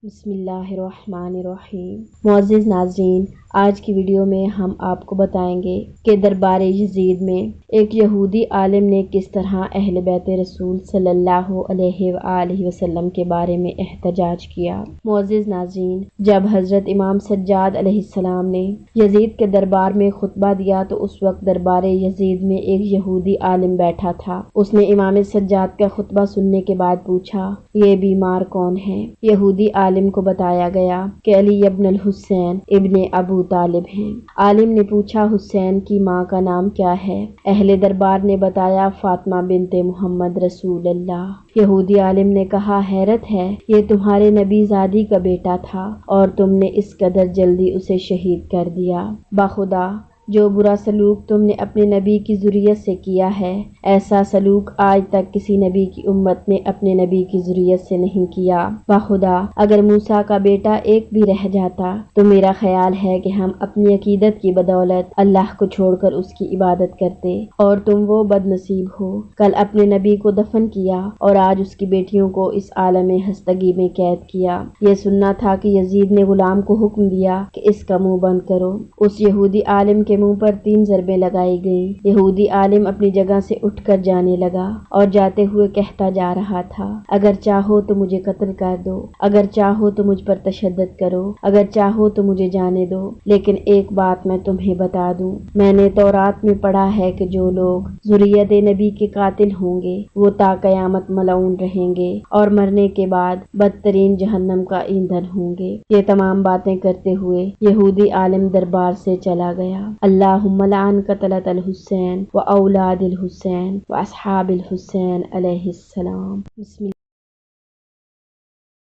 بسم اللہ الرحمن الرحیم۔ معزز ناظرین، آج کی ویڈیو میں ہم آپ کو بتائیں گے کہ دربار یزید میں ایک یہودی عالم نے کس طرح اہل بیت رسول صلی اللہ علیہ وآلہ وسلم کے بارے میں احتجاج کیا۔ معزز ناظرین، جب حضرت امام سجاد علیہ السلام نے یزید کے دربار میں خطبہ دیا تو اس وقت دربار یزید میں ایک یہودی عالم بیٹھا تھا۔ اس نے امام سجاد کا خطبہ سننے کے بعد پوچھا، یہ بیمار کون ہے؟ یہودی عالم کو بتایا گیا کہ علی ابن الحسین ابن ابو طالب ہیں۔ عالم نے پوچھا، حسین کی ماں کا نام کیا ہے؟ اہل دربار نے بتایا، فاطمہ بنت محمد رسول اللہ۔ یہودی عالم نے کہا، حیرت ہے، یہ تمہارے نبی زادی کا بیٹا تھا اور تم نے اس قدر جلدی اسے شہید کر دیا۔ بخدا، جو برا سلوک تم نے اپنے نبی کی ذریت سے کیا ہے، ایسا سلوک آج تک کسی نبی کی امت نے اپنے نبی کی ذریت سے نہیں کیا۔ بخدا، اگر موسیٰ کا بیٹا ایک بھی رہ جاتا تو میرا خیال ہے کہ ہم اپنی عقیدت کی بدولت اللہ کو چھوڑ کر اس کی عبادت کرتے، اور تم وہ بد نصیب ہو، کل اپنے نبی کو دفن کیا اور آج اس کی بیٹیوں کو اس عالم ہستگی میں قید کیا۔ یہ سننا تھا کہ یزید نے غلام کو حکم دیا کہ اس کا منہ بند کرو۔ اس یہودی عالم کے منہ پر 3 ضربیں لگائی گئیں۔ یہودی عالم اپنی جگہ سے اٹھ کر جانے لگا اور جاتے ہوئے کہتا جا رہا تھا، اگر چاہو تو مجھے قتل کر دو، اگر چاہو تو مجھ پر تشدد کرو، اگر چاہو تو مجھے جانے دو، لیکن ایک بات میں تمہیں بتا دوں، میں نے تورات میں پڑھا ہے کہ جو لوگ ذریت نبی کے قاتل ہوں گے وہ تا قیامت ملعون رہیں گے اور مرنے کے بعد بدترین جہنم کا ایندھن ہوں گے۔ یہ تمام باتیں کرتے ہوئے یہودی عالم دربار سے چلا گیا۔ اللہم لعن قتلۃ الحسین و اولاد الحسین و اصحاب الحسین علیہ السلام۔ بسم اللہ۔